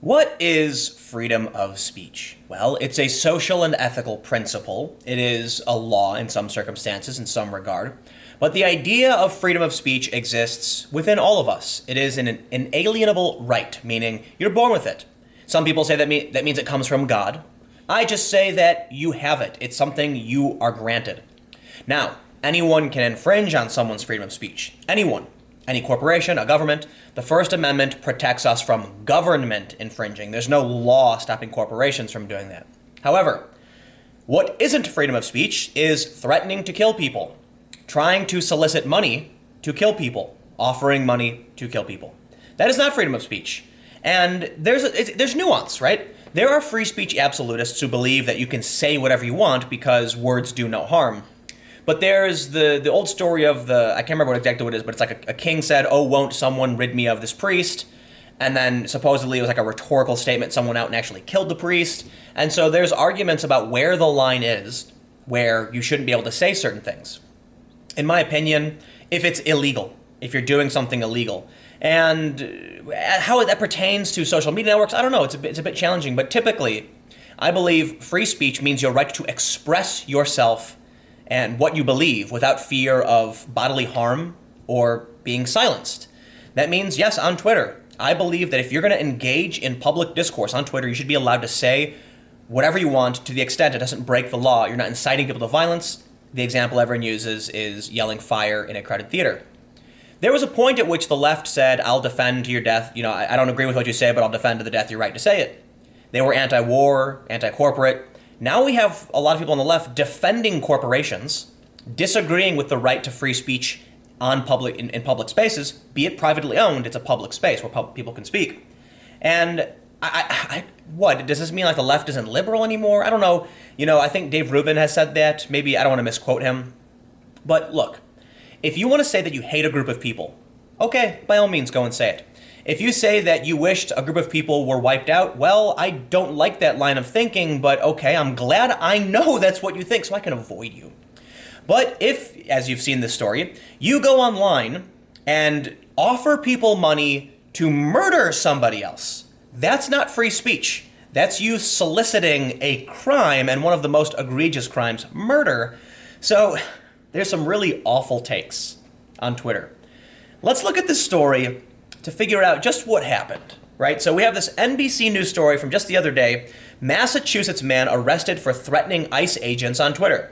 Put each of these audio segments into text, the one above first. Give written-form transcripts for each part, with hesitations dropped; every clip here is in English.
What is freedom of speech? Well, it's a social and ethical principle. It is a law in some circumstances, in some regard. But the idea of freedom of speech exists within all of us. It is an inalienable right, meaning you're born with it. Some people say that means it comes from God. I just say that you have it. It's something you are granted. Now, anyone can infringe on someone's freedom of speech. Anyone. Any corporation, a government. The First Amendment protects us from government infringing. There's no law stopping corporations from doing that. However, what isn't freedom of speech is threatening to kill people, trying to solicit money to kill people, offering money to kill people. That is not freedom of speech. And there's nuance, right? There are free speech absolutists who believe that you can say whatever you want because words do no harm. But there's the old story of I can't remember what exactly what it is, but it's like a king said, "Oh, won't someone rid me of this priest?" And then supposedly it was like a rhetorical statement, someone out and actually killed the priest. And so there's arguments about where the line is, where you shouldn't be able to say certain things. In my opinion, if it's illegal, if you're doing something illegal. And how that pertains to social media networks, I don't know, it's a bit challenging. But typically, I believe free speech means your right to express yourself and what you believe without fear of bodily harm or being silenced. That means, yes, on Twitter, I believe that if you're going to engage in public discourse on Twitter, you should be allowed to say whatever you want to the extent it doesn't break the law. You're not inciting people to violence. The example everyone uses is yelling fire in a crowded theater. There was a point at which the left said, "I'll defend to your death. I don't agree with what you say, but I'll defend to the death your right to say it." They were anti-war, anti-corporate. Now we have a lot of people on the left defending corporations, disagreeing with the right to free speech in public spaces, be it privately owned. It's a public space where people can speak. And what does this mean? Like the left isn't liberal anymore? I don't know. I think Dave Rubin has said that. Maybe I don't want to misquote him. But look, if you want to say that you hate a group of people, okay, by all means, go and say it. If you say that you wished a group of people were wiped out, well, I don't like that line of thinking, but okay, I'm glad I know that's what you think so I can avoid you. But if, as you've seen this story, you go online and offer people money to murder somebody else, that's not free speech. That's you soliciting a crime, and one of the most egregious crimes, murder. So there's some really awful takes on Twitter. Let's look at this story to figure out just what happened, right? So we have this NBC News story from just the other day. Massachusetts man arrested for threatening ICE agents on Twitter.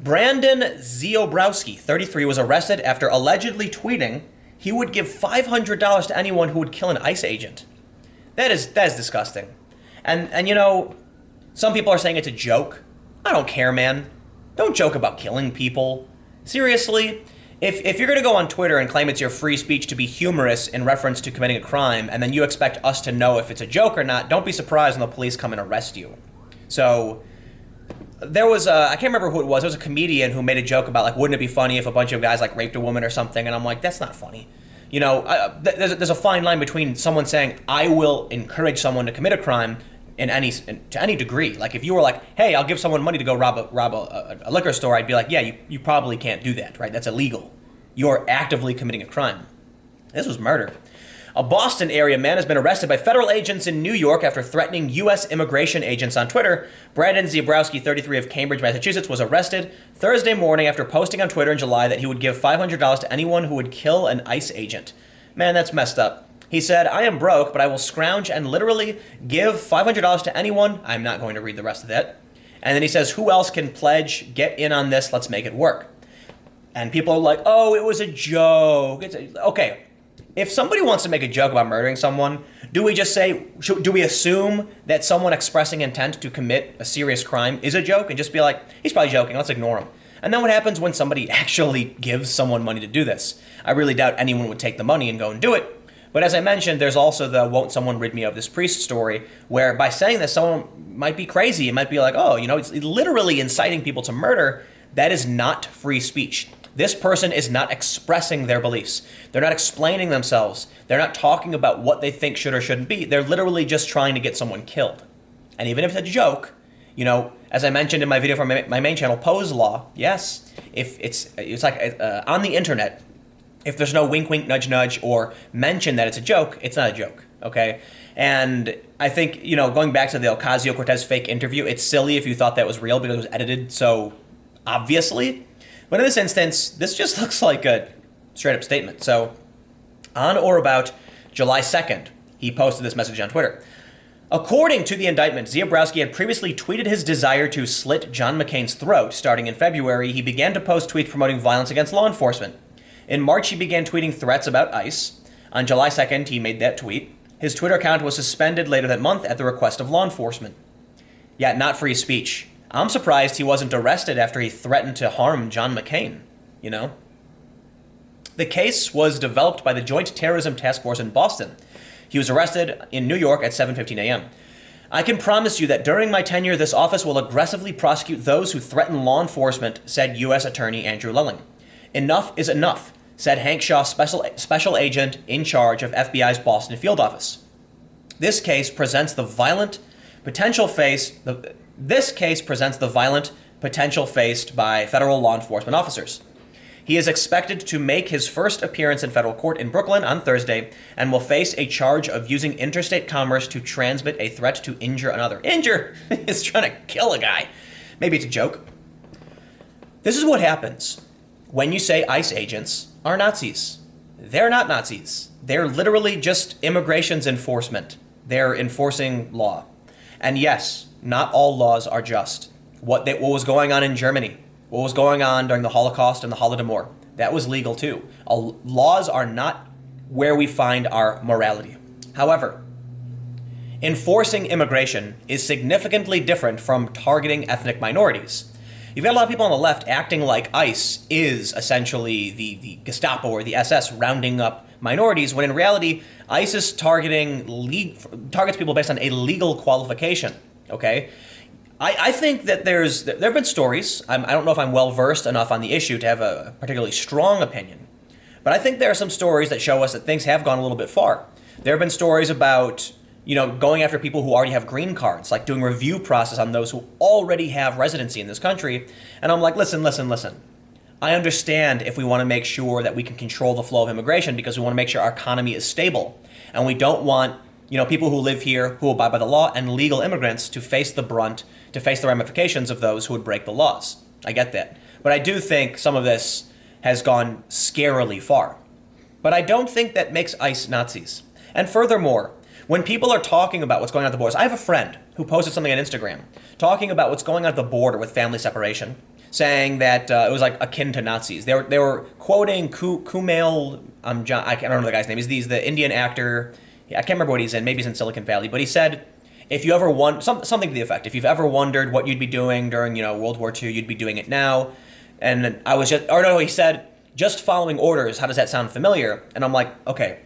Brandon Ziobrowski, 33, was arrested after allegedly tweeting he would give $500 to anyone who would kill an ICE agent. That is disgusting. And some people are saying it's a joke. I don't care, man. Don't joke about killing people. Seriously? If you're going to go on Twitter and claim it's your free speech to be humorous in reference to committing a crime, and then you expect us to know if it's a joke or not, don't be surprised when the police come and arrest you. So there was I can't remember who it was. There was a comedian who made a joke about, like, wouldn't it be funny if a bunch of guys, like, raped a woman or something? And I'm like, that's not funny. There's a fine line between someone saying, I will encourage someone to commit a crime to any degree. Like, if you were like, hey, I'll give someone money to go rob a liquor store, I'd be like, yeah, you probably can't do that, right? That's illegal. You're actively committing a crime. This was murder. A Boston area man has been arrested by federal agents in New York after threatening U.S. immigration agents on Twitter. Brandon Ziobrowski, 33, of Cambridge, Massachusetts, was arrested Thursday morning after posting on Twitter in July that he would give $500 to anyone who would kill an ICE agent. Man, that's messed up. He said, I am broke, but I will scrounge and literally give $500 to anyone. I'm not going to read the rest of that. And then he says, who else can pledge? Get in on this. Let's make it work. And people are like, oh, it was a joke. Okay. If somebody wants to make a joke about murdering someone, do we just say, do we assume that someone expressing intent to commit a serious crime is a joke and just be like, he's probably joking, let's ignore him? And then what happens when somebody actually gives someone money to do this? I really doubt anyone would take the money and go and do it. But as I mentioned, there's also the won't someone rid me of this priest story, where by saying that someone might be crazy, it might be like, oh, it's literally inciting people to murder. That is not free speech. This person is not expressing their beliefs. They're not explaining themselves. They're not talking about what they think should or shouldn't be. They're literally just trying to get someone killed. And even if it's a joke, as I mentioned in my video from my main channel, Poe's Law, yes, if it's like on the internet, if there's no wink, wink, nudge, nudge, or mention that it's a joke, it's not a joke, okay? And I think, going back to the Ocasio-Cortez fake interview, it's silly if you thought that was real because it was edited so obviously. But in this instance, this just looks like a straight-up statement. So, on or about July 2nd, he posted this message on Twitter. According to the indictment, Ziobrowski had previously tweeted his desire to slit John McCain's throat. Starting in February, he began to post tweets promoting violence against law enforcement. In March, he began tweeting threats about ICE. On July 2nd, he made that tweet. His Twitter account was suspended later that month at the request of law enforcement. Yet not free speech. I'm surprised he wasn't arrested after he threatened to harm John McCain, The case was developed by the Joint Terrorism Task Force in Boston. He was arrested in New York at 7:15 a.m. I can promise you that during my tenure, this office will aggressively prosecute those who threaten law enforcement, said U.S. Attorney Andrew Lelling. Enough is enough, said Hank Shaw, special agent in charge of FBI's Boston field office. This case presents the violent potential faced by federal law enforcement officers. He is expected to make his first appearance in federal court in Brooklyn on Thursday and will face a charge of using interstate commerce to transmit a threat to injure another. Injure? He's trying to kill a guy. Maybe it's a joke. This is what happens when you say ICE agents are Nazis. They're not Nazis. They're literally just immigration's enforcement. They're enforcing law. And yes, not all laws are just. What was going on in Germany, what was going on during the Holocaust and the Holodomor, that was legal too. Laws are not where we find our morality. However, enforcing immigration is significantly different from targeting ethnic minorities. You've got a lot of people on the left acting like ICE is essentially the Gestapo or the SS rounding up minorities, when in reality, ICE is targets people based on a legal qualification, okay? I think that there have been stories, I don't know if I'm well-versed enough on the issue to have a particularly strong opinion, but I think there are some stories that show us that things have gone a little bit far. There have been stories about, going after people who already have green cards, like doing review process on those who already have residency in this country, and I'm like, listen. I understand if we want to make sure that we can control the flow of immigration because we want to make sure our economy is stable, and we don't want people who live here, who abide by the law, and legal immigrants to face the ramifications of those who would break the laws. I get that. But I do think some of this has gone scarily far. But I don't think that makes ICE Nazis. And furthermore, when people are talking about what's going on at the borders, I have a friend who posted something on Instagram talking about what's going on at the border with family separation, saying that it was like akin to Nazis. They were quoting Kumail, I can't remember the guy's name. He's the Indian actor. I can't remember what he's in. Maybe he's in Silicon Valley. But he said, if you ever something to the effect, if you've ever wondered what you'd be doing during, World War II, you'd be doing it now. And he said, just following orders, how does that sound familiar? And I'm like, okay,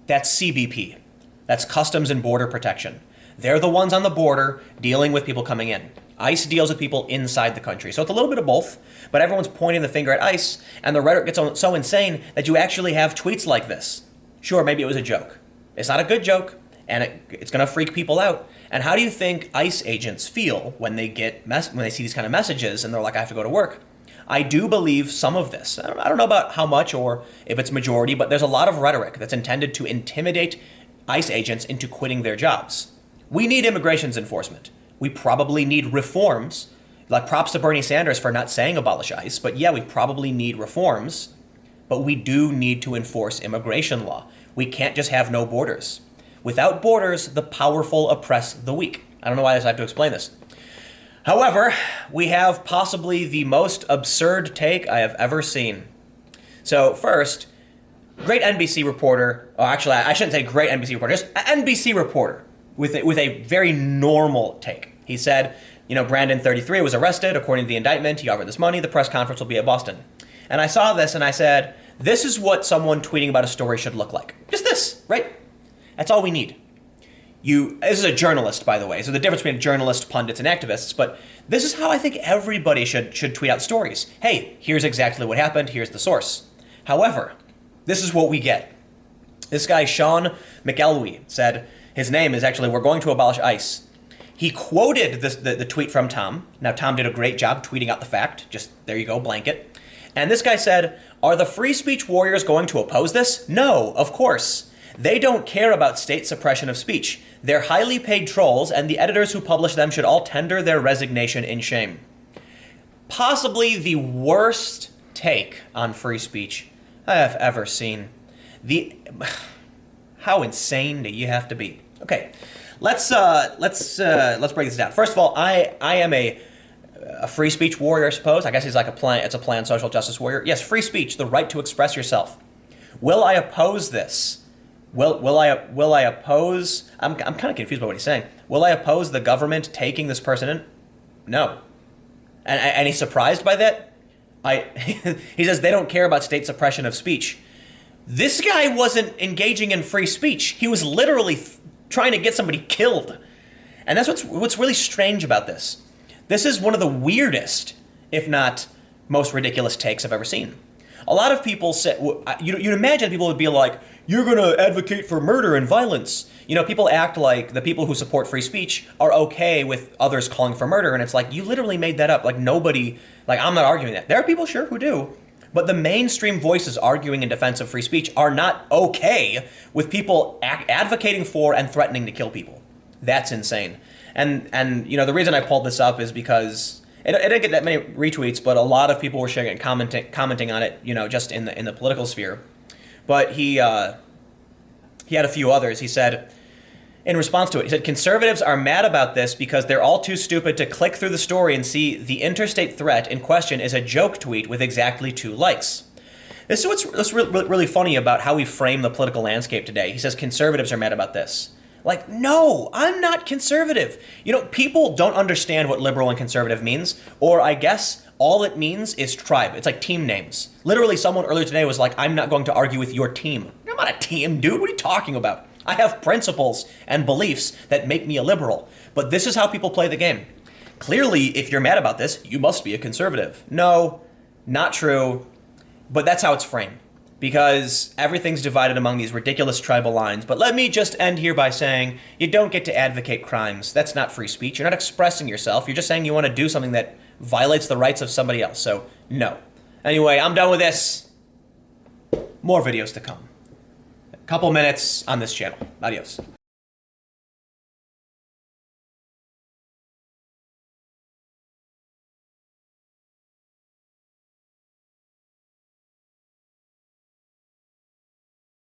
that's CBP. That's Customs and Border Protection. They're the ones on the border dealing with people coming in. ICE deals with people inside the country. So it's a little bit of both, but everyone's pointing the finger at ICE, and the rhetoric gets so insane that you actually have tweets like this. Sure, maybe it was a joke. It's not a good joke, and it's going to freak people out. And how do you think ICE agents feel when they when they see these kind of messages and they're like, I have to go to work? I do believe some of this. I don't know about how much or if it's majority, but there's a lot of rhetoric that's intended to intimidate ICE agents into quitting their jobs. We need immigrations enforcement. We probably need reforms. Like, props to Bernie Sanders for not saying abolish ICE, but yeah, we probably need reforms. But we do need to enforce immigration law. We can't just have no borders. Without borders, the powerful oppress the weak. I don't know why I have to explain this. However, we have possibly the most absurd take I have ever seen. So first, great NBC reporter, actually I shouldn't say great NBC reporter, just an NBC reporter with a very normal take. He said, Brandon, 33, was arrested. According to the indictment, he offered this money. The press conference will be at Boston. And I saw this and I said, this is what someone tweeting about a story should look like. Just this, right? That's all we need. This is a journalist, by the way, so the difference between journalists, pundits, and activists, but this is how I think everybody should tweet out stories. Hey, here's exactly what happened, here's the source. However, this is what we get. This guy, Sean McElwee, said his name is actually, we're going to abolish ICE. He quoted the tweet from Tom. Now, Tom did a great job tweeting out the fact. Just, there you go, blanket. And this guy said, are the free speech warriors going to oppose this? No, of course. They don't care about state suppression of speech. They're highly paid trolls, and the editors who publish them should all tender their resignation in shame. Possibly the worst take on free speech I have ever seen. How insane do you have to be? Okay, let's break this down. First of all, I am a free speech warrior, I suppose. I guess it's a planned social justice warrior. Yes, free speech, the right to express yourself. Will I oppose this? Will I oppose? I'm kind of confused by what he's saying. Will I oppose the government taking this person in? No. And he's surprised by that? He says they don't care about state suppression of speech. This guy wasn't engaging in free speech. He was literally trying to get somebody killed. And that's what's really strange about this. This is one of the weirdest, if not most ridiculous takes I've ever seen. A lot of people say, you'd imagine people would be like, you're going to advocate for murder and violence. You know, people act like the people who support free speech are okay with others calling for murder. And it's like, you literally made that up. Like nobody, like I'm not arguing that. There are people, sure, who do. But the mainstream voices arguing in defense of free speech are not okay with people advocating for and threatening to kill people. That's insane. And you know, the reason I pulled this up is because it didn't get that many retweets, but a lot of people were sharing it and commenting on it, you know, just in the political sphere. But he had a few others. He said, in response to it, he said, conservatives are mad about this because they're all too stupid to click through the story and see the interstate threat in question is a joke tweet with exactly 2 likes. This is what's really funny about how we frame the political landscape today. He says conservatives are mad about this. Like, no, I'm not conservative. You know, people don't understand what liberal and conservative means, or I guess all it means is tribe. It's like team names. Literally, someone earlier today was like, I'm not going to argue with your team. I'm not a team, dude. What are you talking about? I have principles and beliefs that make me a liberal. But this is how people play the game. Clearly, if you're mad about this, you must be a conservative. No, not true. But that's how it's framed. Because everything's divided among these ridiculous tribal lines. But let me just end here by saying, you don't get to advocate crimes. That's not free speech. You're not expressing yourself. You're just saying you want to do something that violates the rights of somebody else. So, no. Anyway, I'm done with this. More videos to come. A couple minutes on this channel. Adios.